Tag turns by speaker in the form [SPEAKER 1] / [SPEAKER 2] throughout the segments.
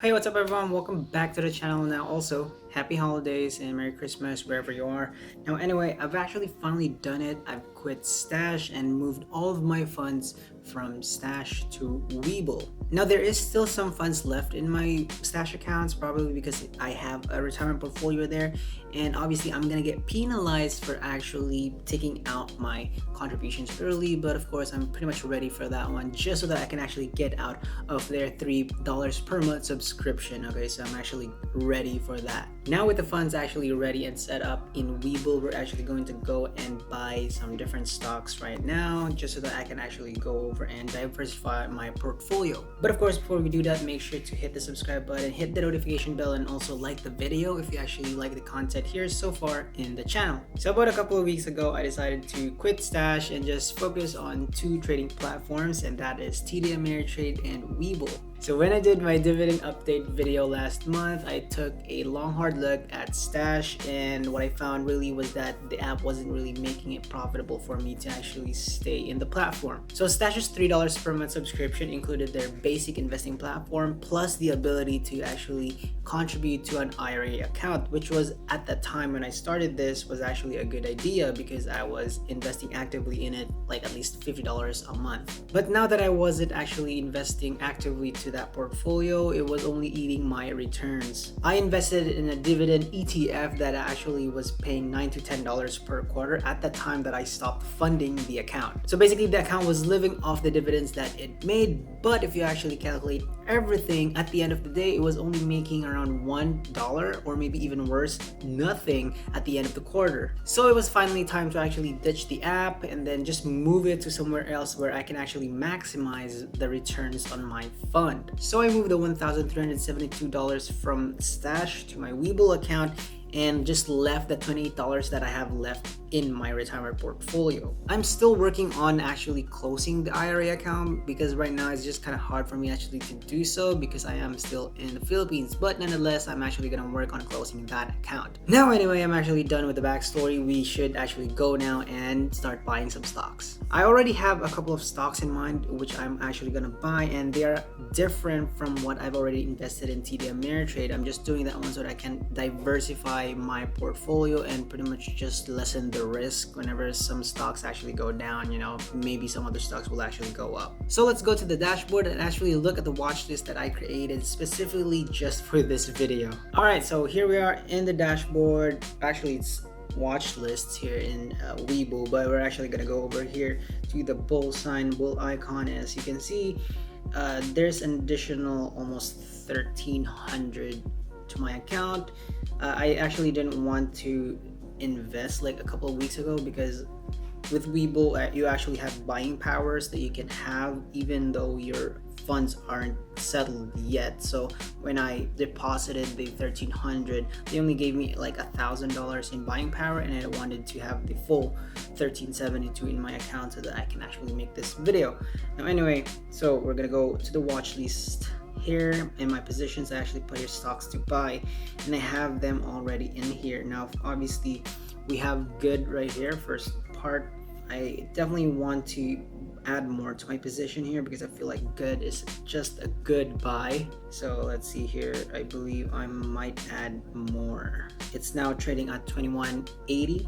[SPEAKER 1] Hey, what's up, everyone? Welcome back to the channel. Now, also, happy holidays and Merry Christmas wherever you are. Now, anyway, I've actually finally done it. I've quit Stash and moved all of my funds from Stash to WeBull. Now, there is still some funds left in my Stash accounts, probably because I have a retirement portfolio there, and obviously, I'm gonna get penalized for actually taking out my contributions early. But of course, I'm pretty much ready for that one, just so that I can actually get out of their $3 per month subscription. Okay, so I'm actually ready for that. Now with the funds actually ready and set up in Webull, we're actually going to go and buy some different stocks right now, just so that I can actually go over and diversify my portfolio. But of course, before we do that, make sure to hit the subscribe button, hit the notification bell, and also like the video if you actually like the content here so far in the channel. So about a couple of weeks ago, I decided to quit Stash and just focus on two trading platforms, and that is TD Ameritrade and Webull. So when I did my dividend update video last month, I took a long hard look at Stash, and what I found really was that the app wasn't really making it profitable for me to actually stay in the platform. So Stash's $3 per month subscription included their basic investing platform plus the ability to actually contribute to an IRA account, which was at the time when I started this was actually a good idea because I was investing actively in it, like at least $50 a month. But now that I wasn't actually investing actively to that portfolio, it was only eating my returns. I invested in a dividend ETF that actually was paying $9 to $10 per quarter at the time that I stopped funding the account. So basically the account was living off the dividends that it made, but if you actually calculate everything, at the end of the day, it was only making around $1 or maybe even worse, nothing at the end of the quarter. So it was finally time to actually ditch the app and then just move it to somewhere else where I can actually maximize the returns on my fund. So I moved the $1,372 from Stash to my Webull account and just left the $28 that I have left in my retirement portfolio. I'm still working on actually closing the IRA account because right now it's just kind of hard for me actually to do so because I am still in the Philippines, but nonetheless I'm actually gonna work on closing that account. Now anyway, I'm actually done with the backstory. We should actually go now and start buying some stocks. I already have a couple of stocks in mind which I'm actually gonna buy, and they are different from what I've already invested in TD Ameritrade. I'm just doing that one so that I can diversify my portfolio and pretty much just lessen the risk whenever some stocks actually go down. Maybe some other stocks will actually go up. So let's go to the dashboard and actually look at the watch list that I created specifically just for this video. All right, so here we are in the dashboard. Actually, it's watch lists here in Webull, but we're actually gonna go over here to the bull sign, bull icon. As you can see, there's an additional almost 1,300 to my account. I actually didn't want to invest like a couple of weeks ago because with Webull, you actually have buying powers that you can have even though your funds aren't settled yet. So when I deposited the 1,300, they only gave me like $1,000 in buying power, and I wanted to have the full 1,372 in my account so that I can actually make this video. Now anyway, so we're gonna go to the watch list. Here in my positions, I actually put here stocks to buy, and I have them already in here. Now obviously we have good right here, first part. I definitely want to add more to my position here because I feel like good is just a good buy. So let's see here, I believe I might add more. It's now trading at 21.80,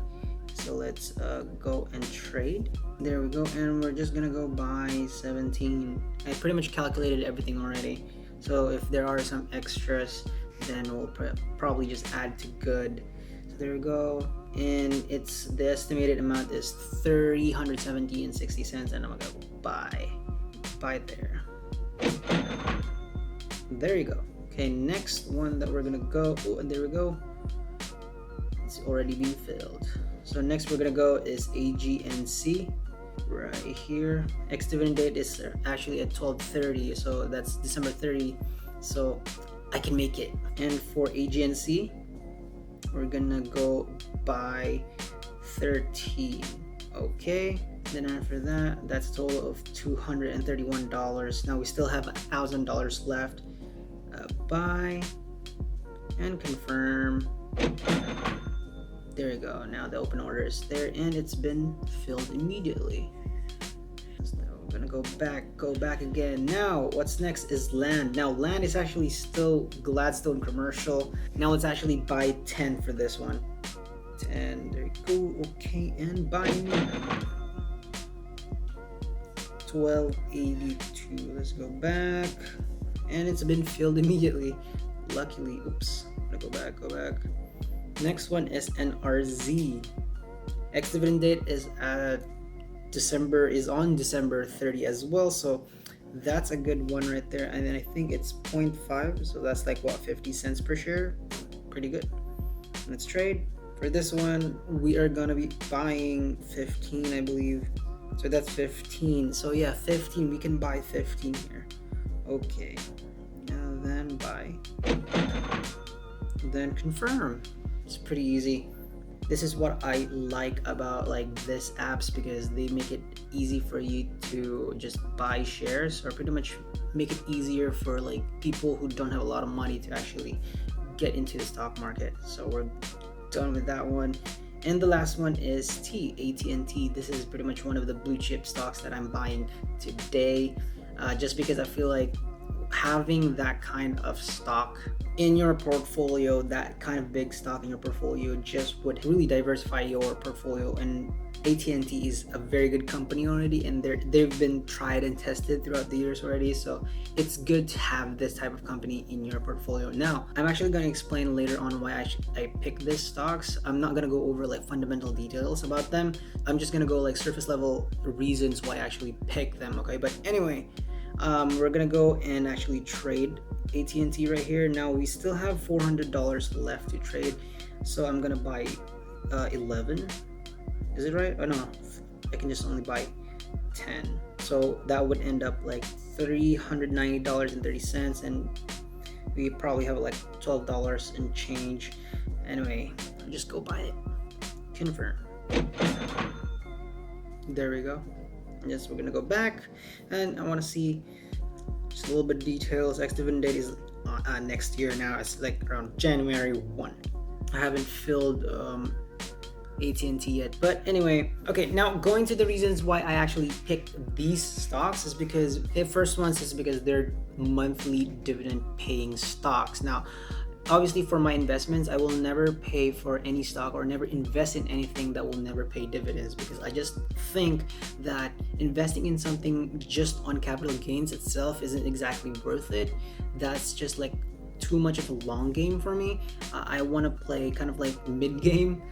[SPEAKER 1] so let's go and trade. There we go, and we're just gonna go buy 17. I pretty much calculated everything already, so if there are some extras, then we'll probably just add to good. So there we go, and it's the estimated amount is $370.60, and I'm gonna buy there. There you go. Okay, next one that we're gonna go, and there we go, it's already been filled. So next we're gonna go is AGNC right here. Ex-dividend date is actually at 12/30, so that's December 30, so I can make it. And for AGNC, we're gonna go buy 13. Okay, then after that, that's a total of $231. Now we still have $1,000 left. Buy and confirm. There you go. Now the open order is there and it's been filled immediately. So Gonna go back again. Now, what's next is land. Now, land is actually still Gladstone commercial. Now, let's actually buy 10 for this one. 10, there you go. Okay, and buy me 1282. Let's go back, and it's been filled immediately. Luckily, oops. Go back. Next one is NRZ. Ex-dividend date is on December 30 as well, so that's a good one right there. And then I think it's 0.5, so that's like what, 50 cents per share. Pretty good. Let's trade. For this one, we are gonna be buying 15, I believe. So that's 15. So yeah, 15. We can buy 15 here. Okay. Now then buy. Then confirm. It's pretty easy. This is what I like about like this apps, because they make it easy for you to just buy shares, or pretty much make it easier for like people who don't have a lot of money to actually get into the stock market. So we're done with that one. And the last one is AT&T. This is pretty much one of the blue chip stocks that I'm buying today, just because I feel like having that kind of stock in your portfolio, that kind of big stock in your portfolio, just would really diversify your portfolio. And AT&T is a very good company already, and they've been tried and tested throughout the years already, so it's good to have this type of company in your portfolio. Now, I'm actually going to explain later on why I picked these stocks. I'm not going to go over like fundamental details about them. I'm just going to go like surface level reasons why I actually picked them, okay? But anyway, we're gonna go and actually trade AT&T right here. Now we still have $400 left to trade, so I'm gonna buy 11. Is it right? Oh no, I can just only buy 10. So that would end up like $390.30, and we probably have like $12 and change. Anyway, just go buy it. Confirm. There we go. Yes, we're gonna go back, and I want to see just a little bit of details. Ex-dividend date is next year. Now it's like around January 1. I haven't filled AT&T yet, but anyway, okay. Now going to the reasons why I actually picked these stocks is because the first one is because they're monthly dividend paying stocks. Now, obviously, for my investments, I will never pay for any stock or never invest in anything that will never pay dividends, because I just think that investing in something just on capital gains itself isn't exactly worth it. That's just like too much of a long game for me. I want to play kind of like mid game,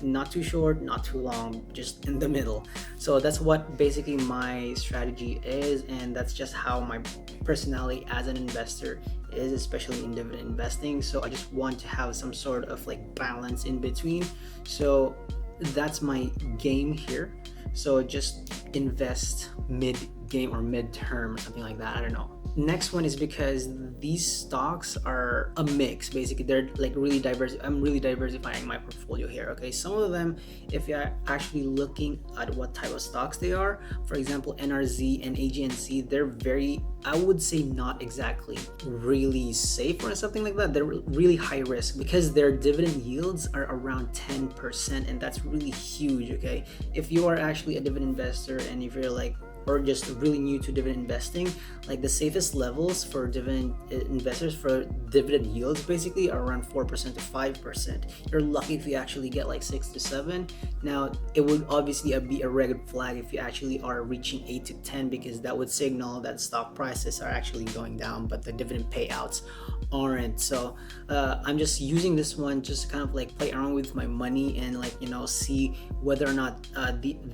[SPEAKER 1] not too short, not too long, just in the middle. So that's what basically my strategy is, and that's just how my personality as an investor is, especially in dividend investing. So I just want to have some sort of like balance in between. So that's my game here. So just invest mid game or mid term or something like that. I don't know. Next one is because these stocks are a mix. Basically, they're like really diverse. I'm really diversifying my portfolio here. Okay, some of them, if you're actually looking at what type of stocks they are, for example, NRZ and AGNC, they're very, I would say, not exactly really safe or something like that. They're really high risk because their dividend yields are around 10%, and that's really huge. Okay, if you are actually a dividend investor and if you're like, or just really new to dividend investing, like the safest levels for dividend investors for dividend yields basically are around 4% to 5%. You're lucky if you actually get like 6 to 7. Now, it would obviously be a red flag if you actually are reaching 8 to 10, because that would signal that stock prices are actually going down, but the dividend payouts aren't. So I'm just using this one just kind of like play around with my money and like, see whether or not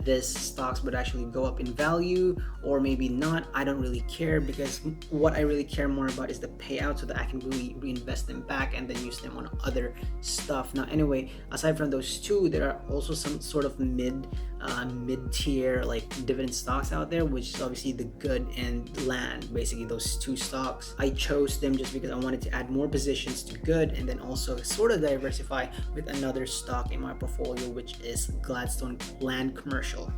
[SPEAKER 1] this stocks would actually go up in value or maybe not. I don't really care, because what I really care more about is the payout, so that I can really reinvest them back and then use them on other stuff. Now, anyway, aside from those two, there are also some sort of mid-tier like dividend stocks out there, which is obviously the Good and Land. Basically, those two stocks, I chose them just because I wanted to add more positions to Good and then also sort of diversify with another stock in my portfolio, which is Gladstone Land Commercial.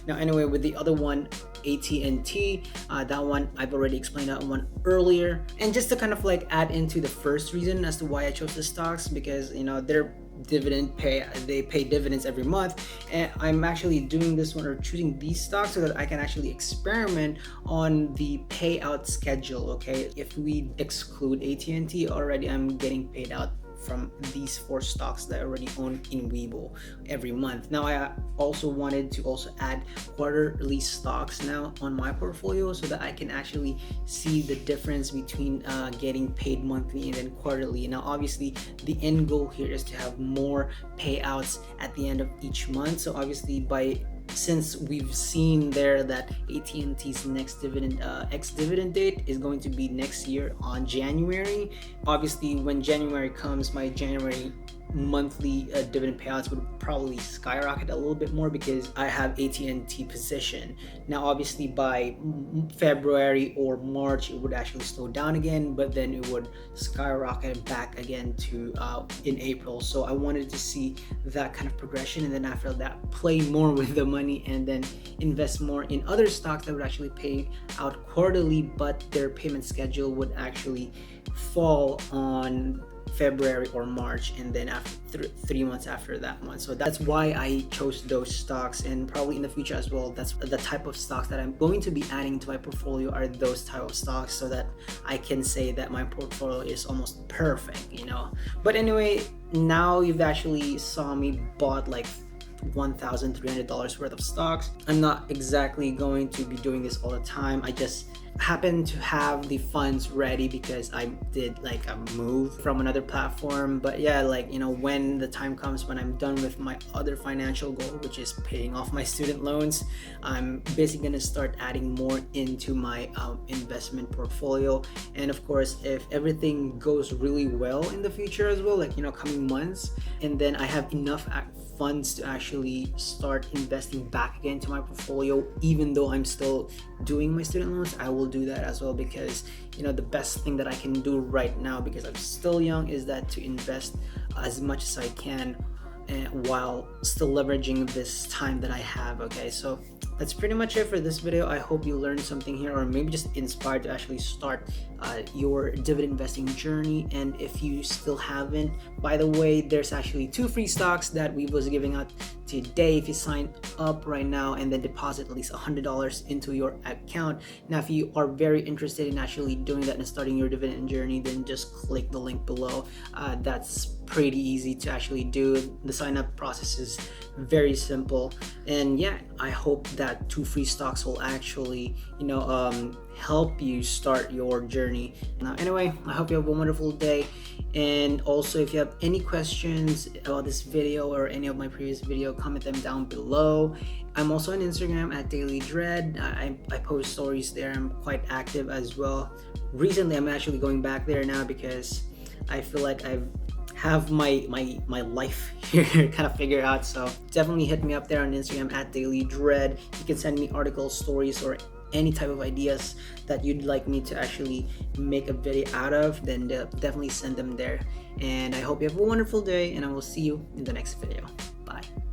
[SPEAKER 1] Now, anyway, with the other one, AT&T, that one I've already explained that one earlier. And just to kind of like add into the first reason as to why I chose the stocks, because they're dividend pay. They pay dividends every month, and I'm actually doing this one or choosing these stocks so that I can actually experiment on the payout schedule. Okay, if we exclude AT&T, already I'm getting paid out from these 4 stocks that I already own in WeBull every month. Now I also wanted to also add quarterly stocks now on my portfolio so that I can actually see the difference between getting paid monthly and then quarterly. Now obviously the end goal here is to have more payouts at the end of each month. So obviously since we've seen there that AT&T's next dividend ex-dividend date is going to be next year on January. Obviously when January comes, my January monthly dividend payouts would probably skyrocket a little bit more because I have AT&T position. Now obviously by February or March it would actually slow down again, but then it would skyrocket back again to in April. So I wanted to see that kind of progression, and then after that play more with the money and then invest more in other stocks that would actually pay out quarterly, but their payment schedule would actually fall on February or March, and then after 3 months after that month. So that's why I chose those stocks, and probably in the future as well, that's the type of stocks that I'm going to be adding to my portfolio are those type of stocks, so that I can say that my portfolio is almost perfect, you know. But anyway, now you've actually saw me bought like $1,300 worth of stocks. I'm not exactly going to be doing this all the time. I just happen to have the funds ready because I did like a move from another platform. But yeah, like, you know, when the time comes when I'm done with my other financial goal, which is paying off my student loans, I'm basically gonna start adding more into my investment portfolio. And of course, if everything goes really well in the future as well, like, you know, coming months, and then I have enough funds to actually start investing back again to my portfolio, even though I'm still doing my student loans, I will do that as well. Because, you know, the best thing that I can do right now, because I'm still young, is that to invest as much as I can while still leveraging this time that I have. Okay, so that's pretty much it for this video. I hope you learned something here, or maybe just inspired to actually start your dividend investing journey. And if you still haven't, by the way, there's actually 2 free stocks that we was giving out today if you sign up right now and then deposit at least $100 into your account. Now if you are very interested in actually doing that and starting your dividend journey, then just click the link below. That's pretty easy to actually do. The sign up process is very simple, and yeah, I hope that 2 free stocks will actually, you know, help you start your journey. Now anyway, I hope you have a wonderful day. And also, if you have any questions about this video or any of my previous video, comment them down below. I'm also on Instagram at Daily Dread. I post stories there. I'm quite active as well. Recently I'm actually going back there now because I feel like I have my life here kind of figured out. So definitely hit me up there on Instagram at Daily Dread. You can send me articles, stories, or any type of ideas that you'd like me to actually make a video out of, then definitely send them there. And I hope you have a wonderful day, and I will see you in the next video.